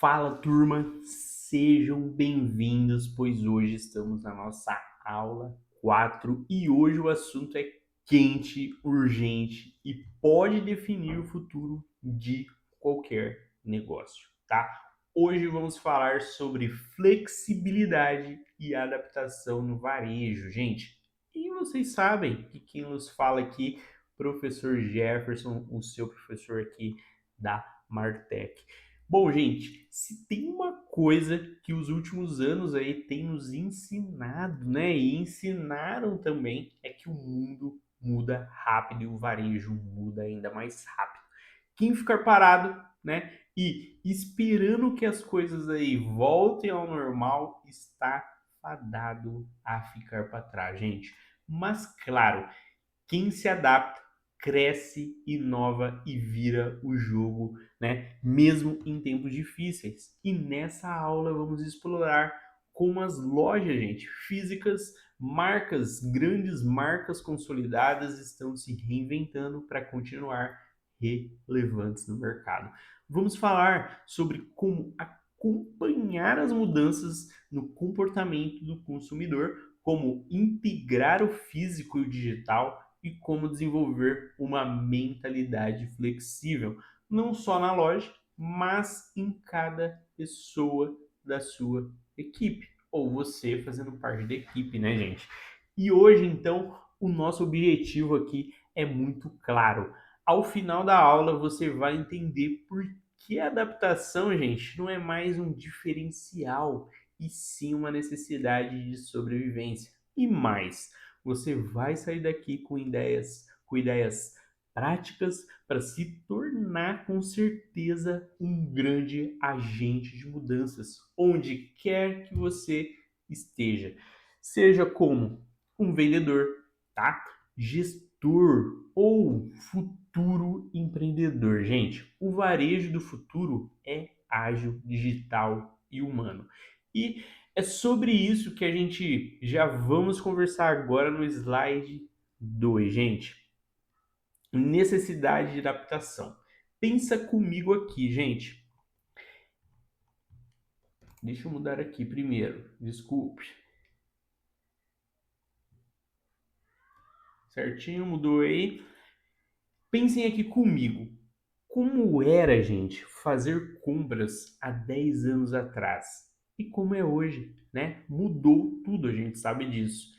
Fala, turma, sejam bem-vindos, pois hoje estamos na nossa aula 4 e hoje o assunto é quente, urgente e pode definir o futuro de qualquer negócio, tá? Hoje vamos falar sobre flexibilidade e adaptação no varejo, gente. E vocês sabem que quem nos fala aqui, professor Jefferson, o seu professor aqui da Martech. Bom, gente, se tem uma coisa que os últimos anos aí tem nos ensinado, né, e ensinaram também, é que o mundo muda rápido e o varejo muda ainda mais rápido. Quem ficar parado, né, e esperando que as coisas aí voltem ao normal, está fadado a ficar para trás, gente. Mas claro, quem se adapta, cresce, inova e vira o jogo, né? Mesmo em tempos difíceis. E nessa aula vamos explorar como as lojas, gente, físicas, marcas, grandes marcas consolidadas estão se reinventando para continuar relevantes no mercado. Vamos falar sobre como acompanhar as mudanças no comportamento do consumidor, como integrar o físico e o digital e como desenvolver uma mentalidade flexível, não só na loja, mas em cada pessoa da sua equipe, ou você fazendo parte da equipe, né, gente? E hoje, então, o nosso objetivo aqui é muito claro. Ao final da aula, você vai entender por que a adaptação, gente, não é mais um diferencial, e sim uma necessidade de sobrevivência. E mais, você vai sair daqui com ideias práticas para se tornar com certeza um grande agente de mudanças, onde quer que você esteja. Seja como um vendedor, tá? Gestor ou futuro empreendedor. Gente, o varejo do futuro é ágil, digital e humano. E é sobre isso que a gente já vamos conversar agora no slide 2, gente. Necessidade de adaptação. Pensa comigo aqui, gente. Deixa eu mudar aqui primeiro. Desculpe. Certinho, mudou aí. Pensem aqui comigo. Como era, gente, fazer compras há 10 anos atrás? E como é hoje, né? Mudou tudo, a gente sabe disso.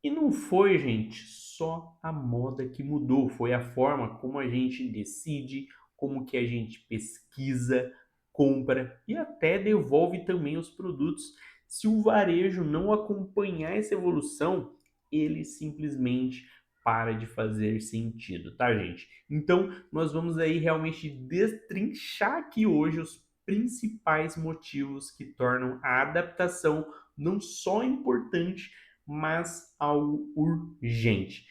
E não foi, gente, só a moda que mudou, foi a forma como a gente decide, como que a gente pesquisa, compra e até devolve também os produtos. Se o varejo não acompanhar essa evolução, ele simplesmente para de fazer sentido, tá, gente? Então, nós vamos aí realmente destrinchar aqui hoje os principais motivos que tornam a adaptação não só importante, mas algo urgente.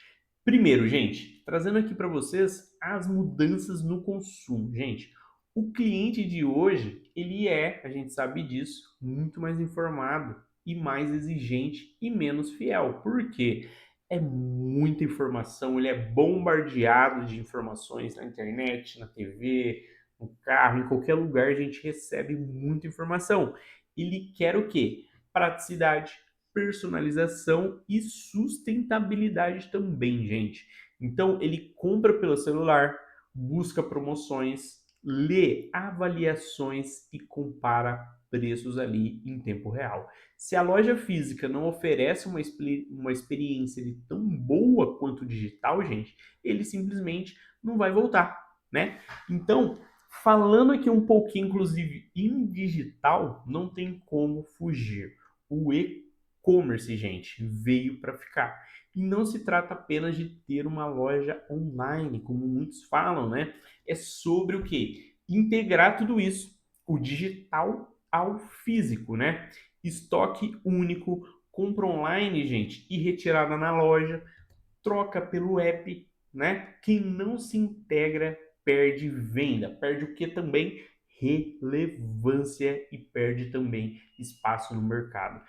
Primeiro, gente, trazendo aqui para vocês as mudanças no consumo. Gente, o cliente de hoje, ele é, a gente sabe disso, muito mais informado e mais exigente e menos fiel. Por quê? É muita informação, ele é bombardeado de informações na internet, na TV, no carro, em qualquer lugar a gente recebe muita informação. Ele quer o quê? Praticidade, personalização e sustentabilidade também, gente. Então, ele compra pelo celular, busca promoções, lê avaliações e compara preços ali em tempo real. Se a loja física não oferece uma experiência de tão boa quanto o digital, gente, ele simplesmente não vai voltar, né? Então, falando aqui um pouquinho, inclusive, em digital, não tem como fugir. O e-commerce, gente, veio para ficar. E não se trata apenas de ter uma loja online, como muitos falam, né? É sobre o quê? Integrar tudo isso, o digital ao físico, né? Estoque único, compra online, gente, e retirada na loja, troca pelo app, né? Quem não se integra perde venda, perde o que também? Relevância e perde também espaço no mercado.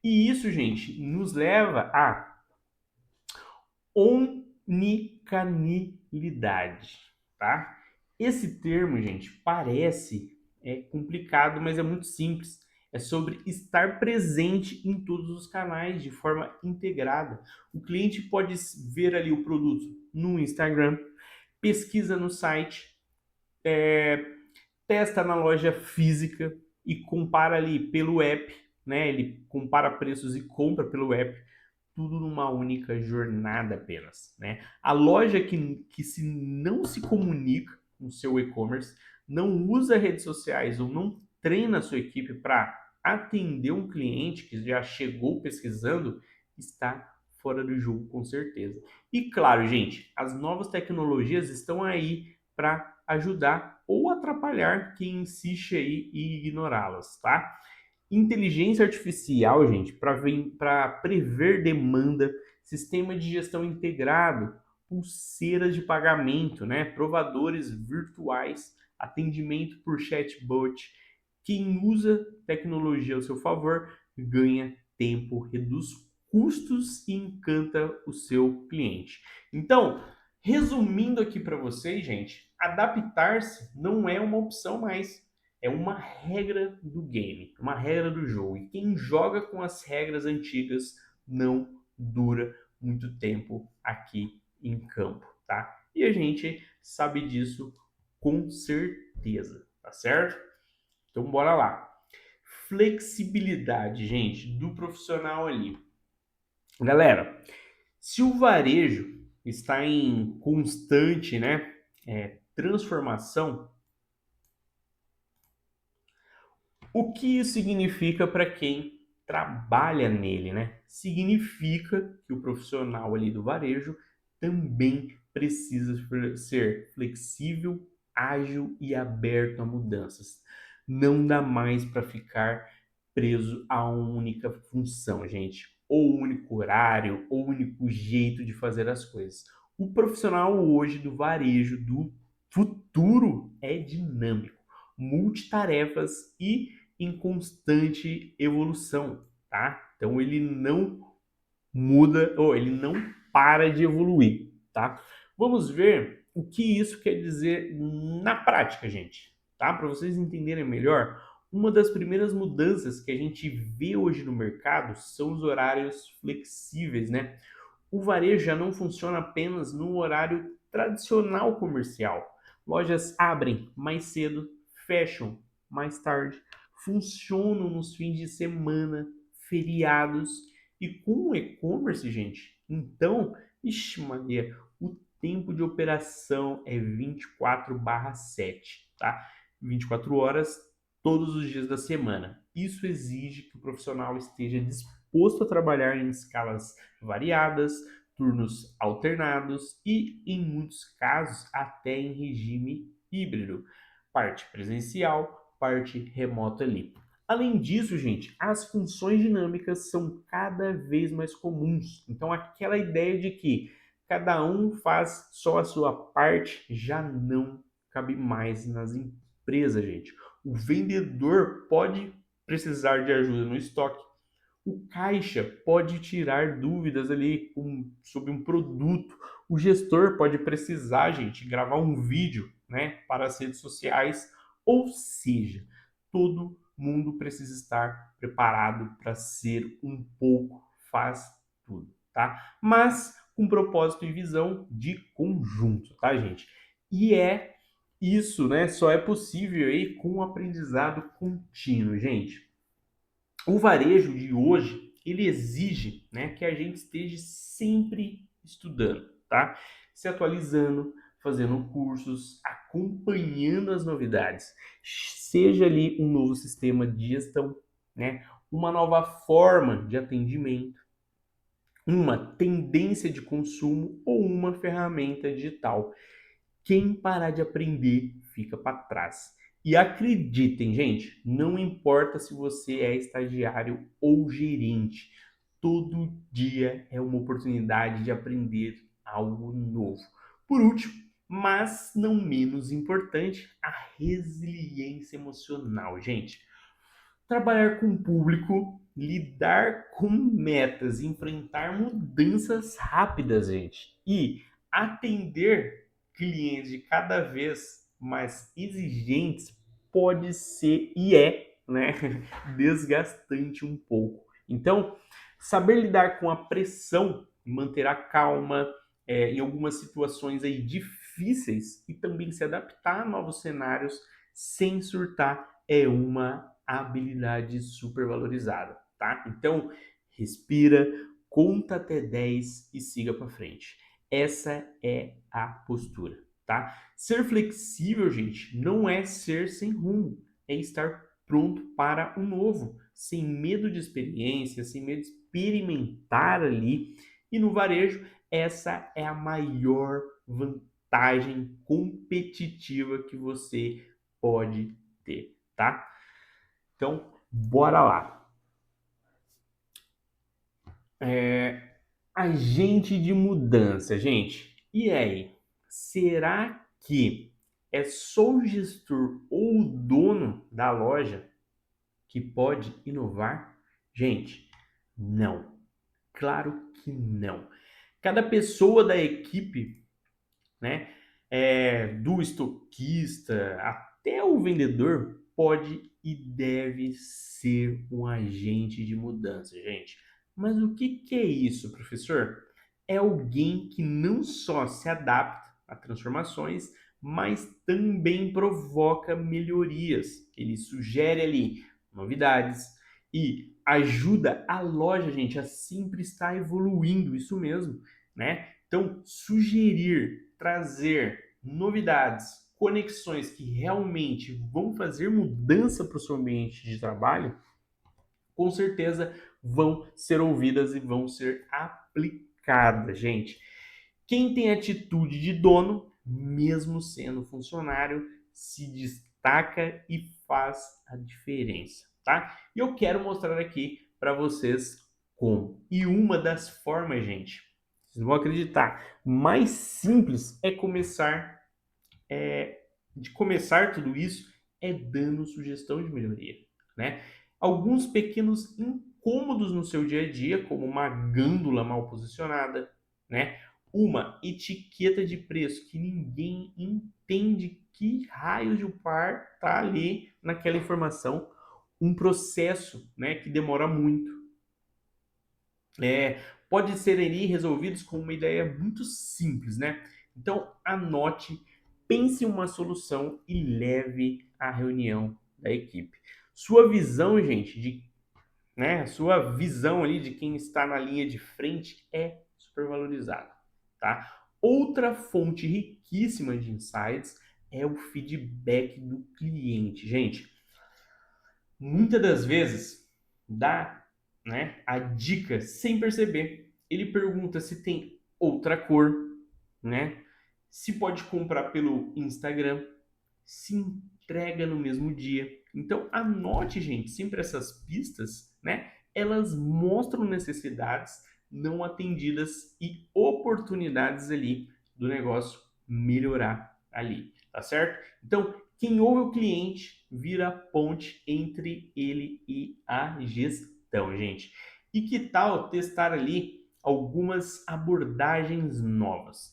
E isso, gente, nos leva a omnicanalidade, tá? Esse termo, gente, parece É complicado, mas é muito simples. É sobre estar presente em todos os canais de forma integrada. O cliente pode ver ali o produto no Instagram, pesquisa no site, testa na loja física e compara ali pelo app, né? Ele compara preços e compra pelo app, tudo numa única jornada apenas, né? A loja que se não se comunica com o seu e-commerce, não usa redes sociais ou não treina a sua equipe para atender um cliente que já chegou pesquisando, está fora do jogo com certeza. E claro, gente, as novas tecnologias estão aí para ajudar ou atrapalhar quem insiste aí em ignorá-las, tá? Inteligência artificial, gente, para prever demanda, sistema de gestão integrado, pulseiras de pagamento, né? Provadores virtuais, atendimento por chatbot. Quem usa tecnologia ao seu favor ganha tempo, reduz custos e encanta o seu cliente. Então, resumindo aqui para vocês, gente, adaptar-se não é uma opção mais, é uma regra do game, uma regra do jogo. E quem joga com as regras antigas não dura muito tempo aqui em campo, tá? E a gente sabe disso com certeza, tá certo? Então bora lá. Flexibilidade, gente, do profissional ali. Galera, se o varejo está em constante, né, transformação, o que isso significa para quem trabalha nele, né? Significa que o profissional ali do varejo também precisa ser flexível, ágil e aberto a mudanças. Não dá mais para ficar preso a uma única função, gente, ou um único horário, ou um único jeito de fazer as coisas. O profissional hoje do varejo do futuro é dinâmico, multitarefas e em constante evolução, tá? Então ele não muda ou ele não para de evoluir, tá? Vamos ver o que isso quer dizer na prática, gente, tá? Para vocês entenderem melhor, uma das primeiras mudanças que a gente vê hoje no mercado são os horários flexíveis, né? O varejo já não funciona apenas no horário tradicional comercial. Lojas abrem mais cedo, fecham mais tarde, funcionam nos fins de semana, feriados e com o e-commerce, gente. Então, ixi, Maria, o tempo de operação é 24/7, tá? 24 horas todos os dias da semana. Isso exige que o profissional esteja disposto a trabalhar em escalas variadas, turnos alternados e, em muitos casos, até em regime híbrido, parte presencial, parte remota ali. Além disso, gente, as funções dinâmicas são cada vez mais comuns. Então, aquela ideia de que cada um faz só a sua parte já não cabe mais nas empresas, gente. O vendedor pode precisar de ajuda no estoque, o caixa pode tirar dúvidas ali sobre um produto. O gestor pode precisar, gente, gravar um vídeo, né, para as redes sociais. Ou seja, todo mundo precisa estar preparado para ser um pouco faz tudo, tá? Mas com propósito e visão de conjunto, tá, gente? E é isso, né? Só é possível aí com um aprendizado contínuo, gente. O varejo de hoje, ele exige, né, que a gente esteja sempre estudando, tá? Se atualizando, fazendo cursos, acompanhando as novidades. Seja ali um novo sistema de gestão, né, uma nova forma de atendimento, uma tendência de consumo ou uma ferramenta digital. Quem parar de aprender fica para trás. E acreditem, gente, não importa se você é estagiário ou gerente, todo dia é uma oportunidade de aprender algo novo. Por último, mas não menos importante, a resiliência emocional, gente. Trabalhar com o público, lidar com metas, enfrentar mudanças rápidas, gente, e atender clientes de cada vez mais exigentes pode ser e é, né, desgastante um pouco. Então, saber lidar com a pressão, manter a calma em algumas situações aí difíceis e também se adaptar a novos cenários sem surtar é uma habilidade super valorizada, tá? Então, respira, conta até 10 e siga para frente. Essa é a postura, tá? Ser flexível, gente, não é ser sem rumo, é estar pronto para o novo, sem medo de experiência, sem medo de experimentar ali. E no varejo, essa é a maior vantagem competitiva que você pode ter, tá? Então, bora lá. Agente de mudança, gente. E aí? Será que é só o gestor ou o dono da loja que pode inovar? Gente, não. Claro que não. Cada pessoa da equipe, né, do estoquista até o vendedor, pode e deve ser um agente de mudança, gente. Mas o que é isso, professor? É alguém que não só se adapta a transformações, mas também provoca melhorias. Ele sugere ali novidades e ajuda a loja, gente, a sempre estar evoluindo, isso mesmo, né? Então, sugerir, trazer novidades, conexões que realmente vão fazer mudança para o seu ambiente de trabalho, com certeza vão ser ouvidas e vão ser aplicadas, gente. Quem tem atitude de dono, mesmo sendo funcionário, se destaca e faz a diferença, tá? E eu quero mostrar aqui para vocês como. E uma das formas, gente, vocês vão acreditar, mais simples é de começar tudo isso é dando sugestão de melhoria, né? Alguns pequenos incômodos no seu dia a dia, como uma gândula mal posicionada, né? Uma etiqueta de preço que ninguém entende que raios de par tá ali naquela informação, um processo, né, que demora muito. Pode ser ali resolvidos com uma ideia muito simples, né? Então anote, pense em uma solução e leve à reunião da equipe. Sua visão, gente, sua visão ali de quem está na linha de frente é super valorizada, tá? Outra fonte riquíssima de insights é o feedback do cliente, gente. Muitas das vezes dá, né, a dica sem perceber. Ele pergunta se tem outra cor, né? Se pode comprar pelo Instagram, se entrega no mesmo dia. Então anote, gente, sempre essas pistas, né? Elas mostram necessidades não atendidas e oportunidades ali do negócio melhorar ali, tá certo? Então, quem ouve o cliente vira ponte entre ele e a gestão, gente. E que tal testar ali algumas abordagens novas?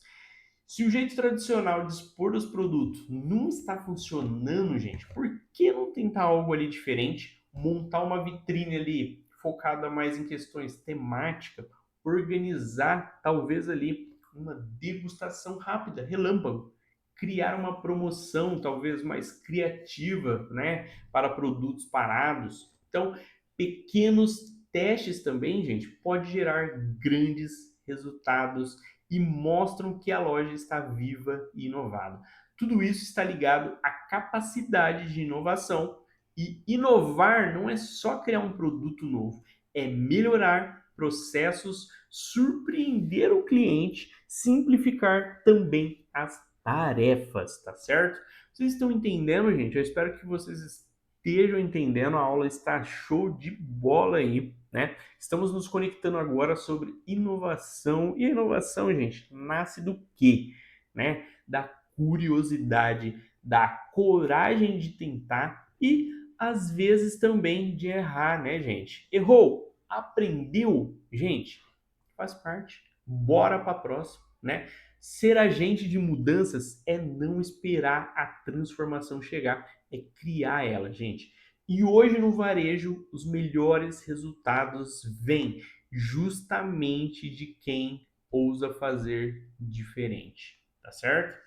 Se o jeito tradicional de expor os produtos não está funcionando, gente, por que não tentar algo ali diferente? Montar uma vitrine ali focada mais em questões temáticas, organizar talvez ali uma degustação rápida, relâmpago, criar uma promoção talvez mais criativa, né, para produtos parados. Então, pequenos testes também, gente, pode gerar grandes resultados e mostram que a loja está viva e inovada. Tudo isso está ligado à capacidade de inovação e inovar não é só criar um produto novo, é melhorar processos, surpreender o cliente, simplificar também as tarefas, tá certo? Vocês estão entendendo, gente? Eu espero que vocês estejam entendendo. A aula está show de bola aí, né? Estamos nos conectando agora sobre inovação. E a inovação, gente, nasce do quê? Né? Da curiosidade, da coragem de tentar e às vezes também de errar, né, gente? Errou, aprendeu, gente, faz parte. Bora para a próxima, né? Ser agente de mudanças é não esperar a transformação chegar, é criar ela, gente. E hoje no varejo, os melhores resultados vêm justamente de quem ousa fazer diferente, tá certo?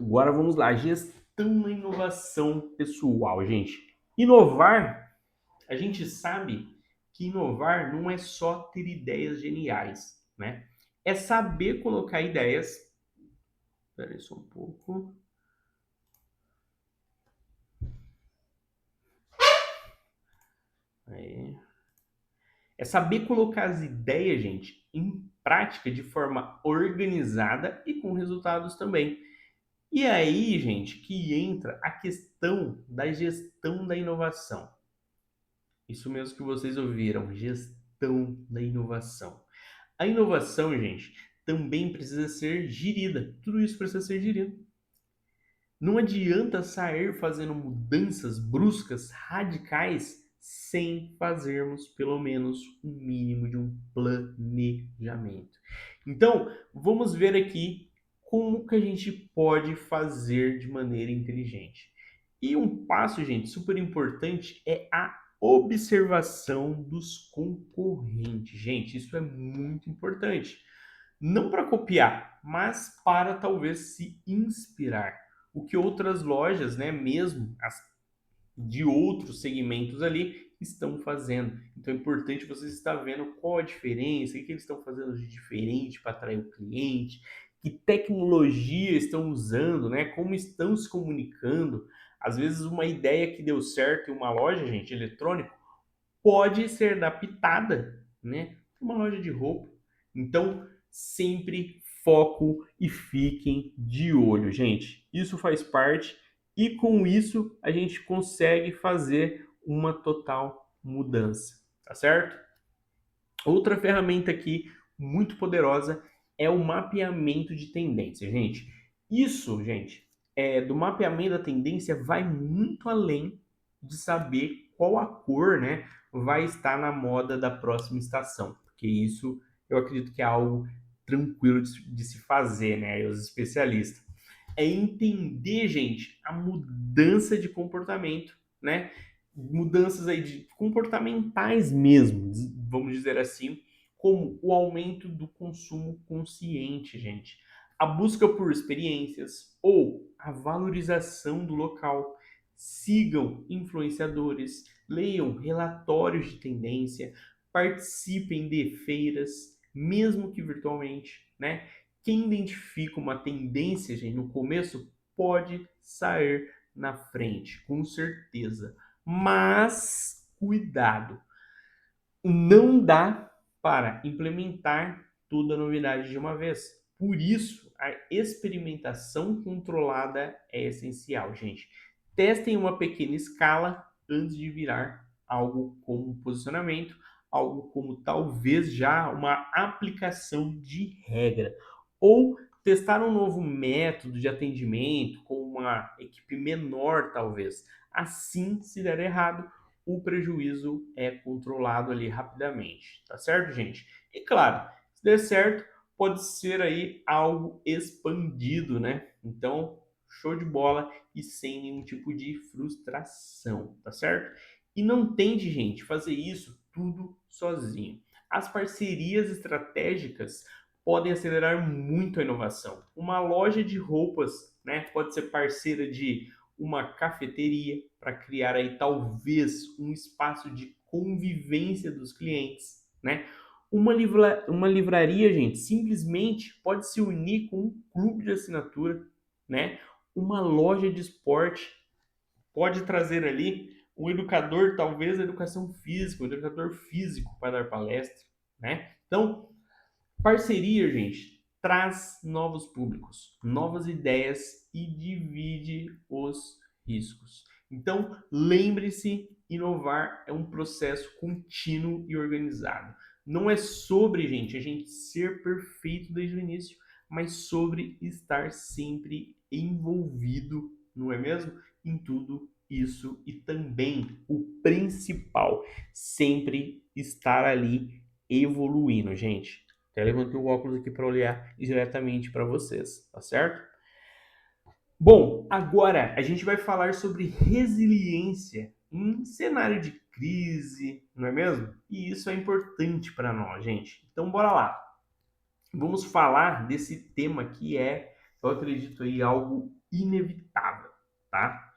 Agora vamos lá, gestão e inovação pessoal, gente. Inovar, a gente sabe que inovar não é só ter ideias geniais, né? É saber colocar ideias. Espera aí só um pouco. Aí. É saber colocar as ideias, gente, em prática de forma organizada e com resultados também. E aí, gente, que entra a questão da gestão da inovação. Isso mesmo que vocês ouviram, gestão da inovação. A inovação, gente, também precisa ser gerida. Tudo isso precisa ser gerido. Não adianta sair fazendo mudanças bruscas, radicais, sem fazermos pelo menos um mínimo de um planejamento. Então, vamos ver aqui como que a gente pode fazer de maneira inteligente. E um passo, gente, super importante é a observação dos concorrentes. Gente, isso é muito importante. Não para copiar, mas para talvez se inspirar. O que outras lojas, né, mesmo as de outros segmentos ali, estão fazendo. Então é importante vocês estar vendo qual a diferença, o que eles estão fazendo de diferente para atrair o cliente, que tecnologia estão usando, né? Como estão se comunicando. Às vezes uma ideia que deu certo em uma loja, gente, eletrônica, pode ser adaptada, né, para uma loja de roupa. Então, sempre foco e fiquem de olho, gente. Isso faz parte e com isso a gente consegue fazer uma total mudança, tá certo? Outra ferramenta aqui muito poderosa é o mapeamento de tendência, gente. Isso, gente, do mapeamento da tendência vai muito além de saber qual a cor, né, vai estar na moda da próxima estação, porque isso eu acredito que é algo tranquilo de se fazer, né, os especialistas. É entender, gente, a mudança de comportamento, né? Mudanças aí de comportamentais mesmo, vamos dizer assim, como o aumento do consumo consciente, gente, a busca por experiências ou a valorização do local. Sigam influenciadores, leiam relatórios de tendência, participem de feiras, mesmo que virtualmente, né? Quem identifica uma tendência, gente, no começo pode sair na frente, com certeza. Mas cuidado, não dá para implementar toda a novidade de uma vez. Por isso, a experimentação controlada é essencial, gente. Testem uma pequena escala antes de virar algo como um posicionamento, algo como talvez já uma aplicação de regra. Ou testar um novo método de atendimento com uma equipe menor, talvez. Assim, se der errado, o prejuízo é controlado ali rapidamente, tá certo, gente? E claro, se der certo, pode ser aí algo expandido, né? Então, show de bola e sem nenhum tipo de frustração, tá certo? E não tente, gente, fazer isso tudo sozinho. As parcerias estratégicas podem acelerar muito a inovação. Uma loja de roupas, né, pode ser parceira de uma cafeteria para criar aí talvez um espaço de convivência dos clientes, né? Uma livraria, gente, simplesmente pode se unir com um clube de assinatura, né? Uma loja de esporte pode trazer ali um educador, talvez a educação física, um educador físico para dar palestra, né? Então, parceria, gente, traz novos públicos, novas ideias e divide os riscos. Então, lembre-se, inovar é um processo contínuo e organizado. Não é sobre, gente, a gente ser perfeito desde o início, mas sobre estar sempre envolvido, não é mesmo? Em tudo isso e também o principal, sempre estar ali evoluindo, gente. Até levantei o óculos aqui para olhar diretamente para vocês, tá certo? Bom, agora a gente vai falar sobre resiliência em cenário de crise, não é mesmo? E isso é importante para nós, gente. Então, bora lá. Vamos falar desse tema que eu acredito aí, algo inevitável, tá?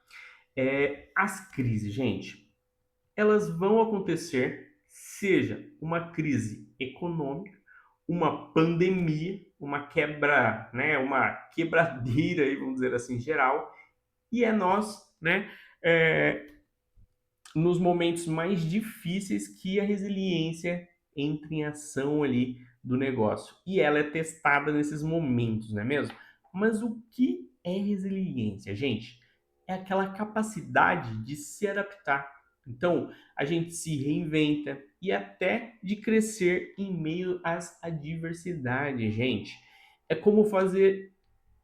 As crises, gente, elas vão acontecer, seja uma crise econômica, uma pandemia, uma quebra, né, uma quebradeira aí, vamos dizer assim, geral, e é nós, né, é, nos momentos mais difíceis que a resiliência entra em ação ali do negócio. E ela é testada nesses momentos, não é mesmo? Mas o que é resiliência, gente? É aquela capacidade de se adaptar. Então, a gente se reinventa e até de crescer em meio às adversidades, gente. É como fazer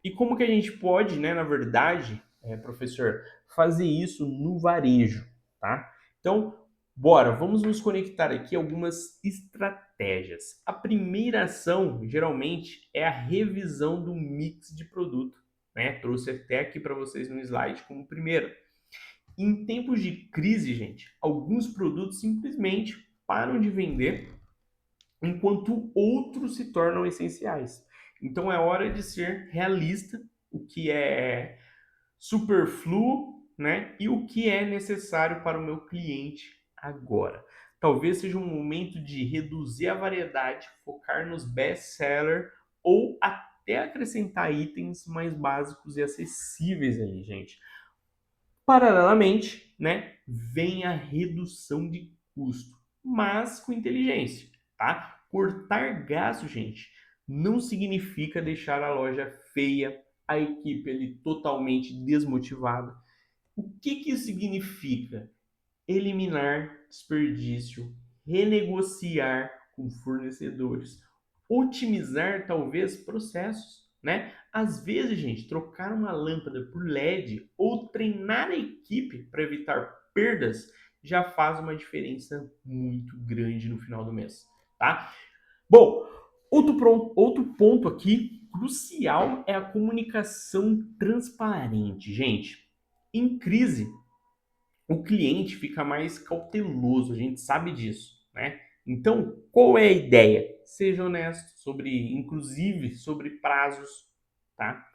e como que a gente pode, né, na verdade, professor, fazer isso no varejo, tá? Então, bora, vamos nos conectar aqui a algumas estratégias. A primeira ação, geralmente, é a revisão do mix de produto, né? Trouxe até aqui para vocês no slide como primeira. Em tempos de crise, gente, alguns produtos simplesmente param de vender enquanto outros se tornam essenciais. Então é hora de ser realista, o que é superfluo, né? E o que é necessário para o meu cliente agora. Talvez seja um momento de reduzir a variedade, focar nos best-seller ou até acrescentar itens mais básicos e acessíveis ali, gente. Paralelamente, né, vem a redução de custo, mas com inteligência, tá? Cortar gasto, gente, não significa deixar a loja feia, a equipe ali totalmente desmotivada. O que que isso significa? Eliminar desperdício, renegociar com fornecedores, otimizar talvez processos, né? Às vezes, gente, trocar uma lâmpada por LED ou treinar a equipe para evitar perdas já faz uma diferença muito grande no final do mês, tá? Bom, outro ponto aqui crucial é a comunicação transparente, gente. Em crise, o cliente fica mais cauteloso, a gente sabe disso, né? Então, qual é a ideia? Seja honesto sobre, inclusive, sobre prazos, tá?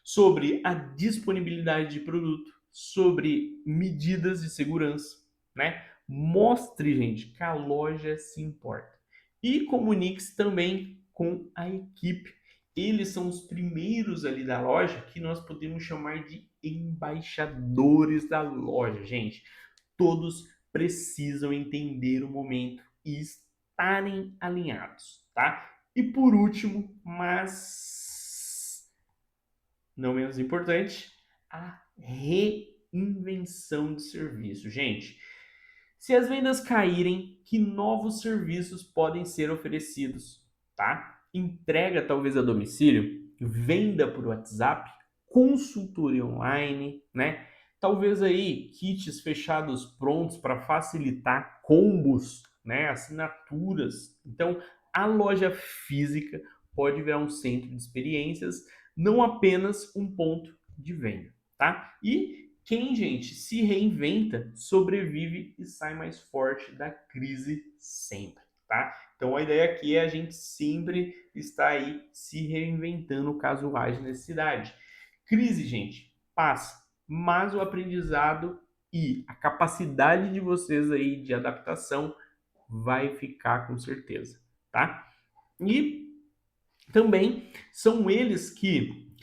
Sobre a disponibilidade de produto, sobre medidas de segurança, né? Mostre, gente, que a loja se importa. E comunique-se também com a equipe. Eles são os primeiros ali da loja que nós podemos chamar de embaixadores da loja, gente. Todos precisam entender o momento e estarem alinhados, tá? E por último, mas não menos importante, a reinvenção de serviço. Gente, se as vendas caírem, que novos serviços podem ser oferecidos, tá? Entrega talvez a domicílio, venda por WhatsApp, consultoria online, né? Talvez aí kits fechados prontos para facilitar combos, né? Assinaturas. Então, a loja física pode virar um centro de experiências, não apenas um ponto de venda, tá? E quem, gente, se reinventa, sobrevive e sai mais forte da crise sempre, tá? Então a ideia aqui é a gente sempre estar aí se reinventando caso haja necessidade. Crise, gente, passa, mas o aprendizado e a capacidade de vocês aí de adaptação vai ficar com certeza, tá? E também são eles que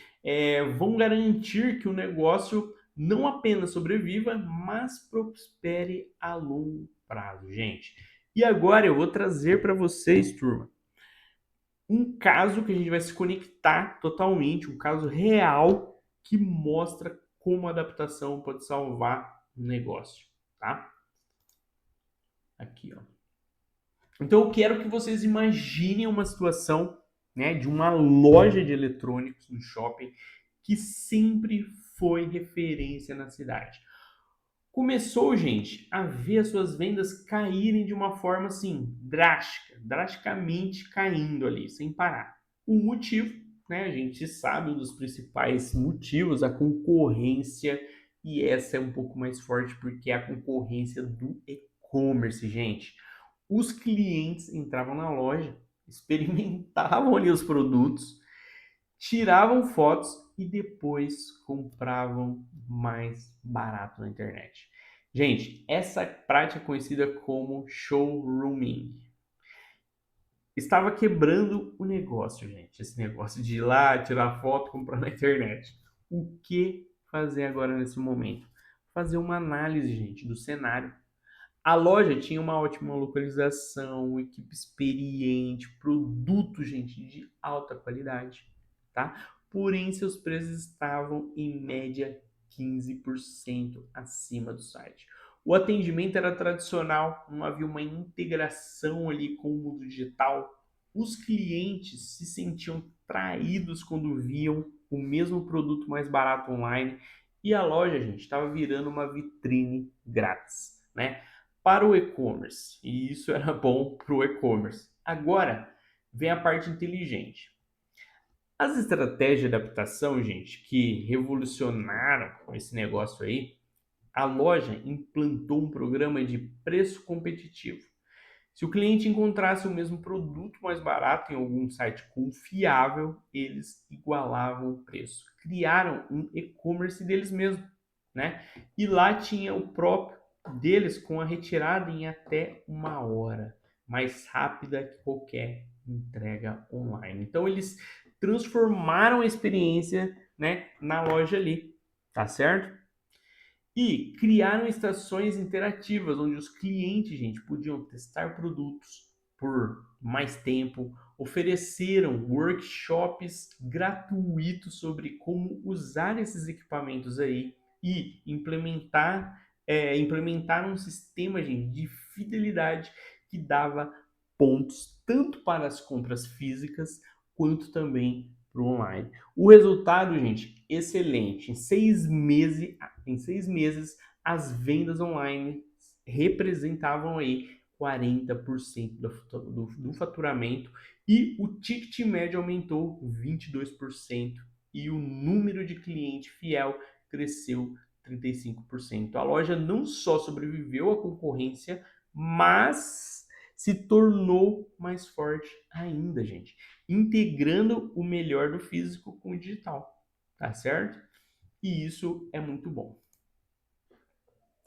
vão garantir que o negócio não apenas sobreviva, mas prospere a longo prazo, gente. E agora eu vou trazer para vocês, turma, um caso que a gente vai se conectar totalmente, um caso real que mostra como a adaptação pode salvar um negócio, tá? Aqui, ó. Então eu quero que vocês imaginem uma situação, né, de uma loja de eletrônicos no shopping que sempre foi referência na cidade. começou, gente, a ver as suas vendas caírem de uma forma assim, drástica, drasticamente caindo ali, sem parar. O motivo, né? A gente sabe um dos principais motivos, a concorrência, e essa é um pouco mais forte porque é a concorrência do e-commerce, gente. Os clientes entravam na loja, experimentavam ali os produtos, tiravam fotos e depois compravam mais barato na internet. Gente, essa prática é conhecida como showrooming. Estava quebrando o negócio, gente. Esse negócio de ir lá, tirar foto, comprar na internet. O que fazer agora nesse momento? Fazer uma análise, gente, do cenário. A loja tinha uma ótima localização, equipe experiente, produto, gente, de alta qualidade, tá? Porém, seus preços estavam em média 15% acima do site. O atendimento era tradicional, não havia uma integração ali com o mundo digital. Os clientes se sentiam traídos quando viam o mesmo produto mais barato online e a loja, gente, estava virando uma vitrine grátis, né? Para o e-commerce. E isso era bom para o e-commerce. Agora vem a parte inteligente. As estratégias de adaptação, gente, que revolucionaram esse negócio aí, a loja implantou um programa de preço competitivo. Se o cliente encontrasse o mesmo produto mais barato em algum site confiável, eles igualavam o preço. Criaram um e-commerce deles mesmos, né? E lá tinha o próprio deles com a retirada em até 1 hora, mais rápida que qualquer entrega online. Então eles transformaram a experiência, né, na loja ali, tá certo? E criaram estações interativas onde os clientes, gente, podiam testar produtos por mais tempo, ofereceram workshops gratuitos sobre como usar esses equipamentos aí e implementar um sistema, gente, de fidelidade que dava pontos tanto para as compras físicas quanto também para o online. O resultado, gente, excelente. Em 6 meses, as vendas online representavam aí 40% do faturamento e o ticket médio aumentou 22% e o número de cliente fiel cresceu 35%. A loja não só sobreviveu à concorrência, mas se tornou mais forte ainda, gente, integrando o melhor do físico com o digital, tá certo? E isso é muito bom.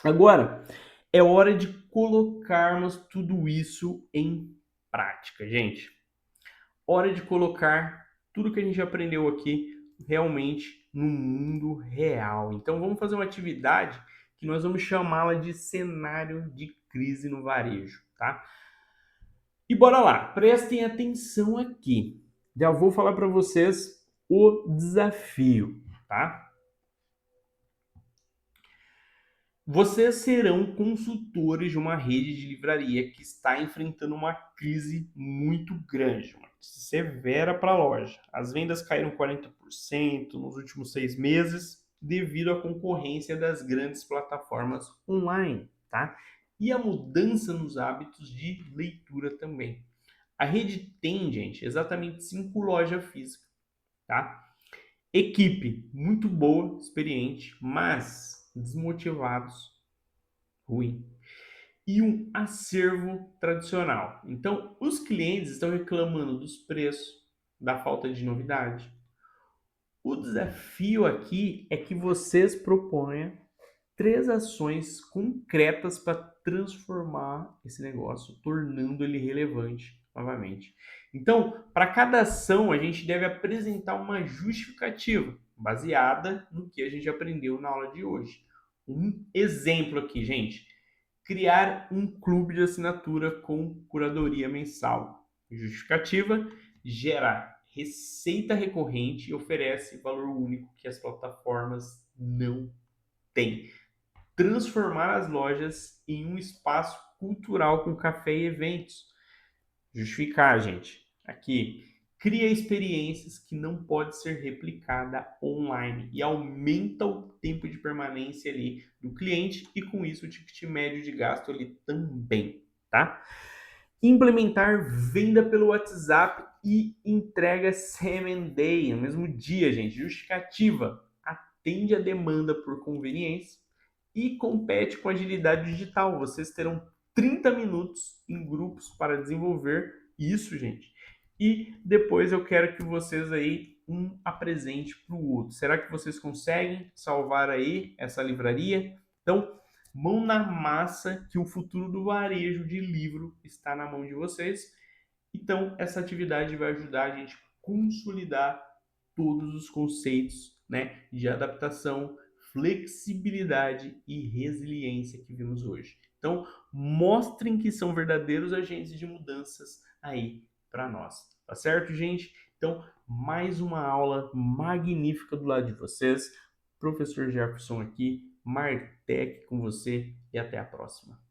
Agora, é hora de colocarmos tudo isso em prática, gente. Hora de colocar tudo que a gente aprendeu aqui realmente no mundo real. Então, vamos fazer uma atividade que nós vamos chamá-la de cenário de crise no varejo, tá? E bora lá, prestem atenção aqui. Já vou falar para vocês o desafio, tá? Vocês serão consultores de uma rede de livraria que está enfrentando uma crise muito grande, uma crise severa para a loja. As vendas caíram 40% nos últimos 6 meses devido à concorrência das grandes plataformas online, tá? E a mudança nos hábitos de leitura também. A rede tem, gente, exatamente 5 lojas físicas, tá? Equipe muito boa, experiente, mas desmotivados, ruim. E um acervo tradicional. Então, os clientes estão reclamando dos preços, da falta de novidade. O desafio aqui é que vocês proponham 3 ações concretas para transformar esse negócio, tornando ele relevante novamente. Então, para cada ação, a gente deve apresentar uma justificativa baseada no que a gente aprendeu na aula de hoje. Um exemplo aqui, gente: criar um clube de assinatura com curadoria mensal. Justificativa: gera receita recorrente e oferece valor único que as plataformas não têm. Transformar as lojas em um espaço cultural com café e eventos. Justificar, gente. Aqui, cria experiências que não pode ser replicada online e aumenta o tempo de permanência ali do cliente e com isso o ticket médio de gasto ali também, tá? Implementar venda pelo WhatsApp e entrega same day, no mesmo dia, gente. Justificativa. Atende a demanda por conveniência e compete com agilidade digital. Vocês terão 30 minutos em grupos para desenvolver isso, gente. E depois eu quero que vocês aí um apresente para o outro. Será que vocês conseguem salvar aí essa livraria? Então, mão na massa que o futuro do varejo de livro está na mão de vocês. Então, essa atividade vai ajudar a gente a consolidar todos os conceitos, né, de adaptação, flexibilidade e resiliência que vimos hoje. Então, mostrem que são verdadeiros agentes de mudanças aí para nós. Tá certo, gente? Então, mais uma aula magnífica do lado de vocês. Professor Jefferson aqui, Martech com você e até a próxima.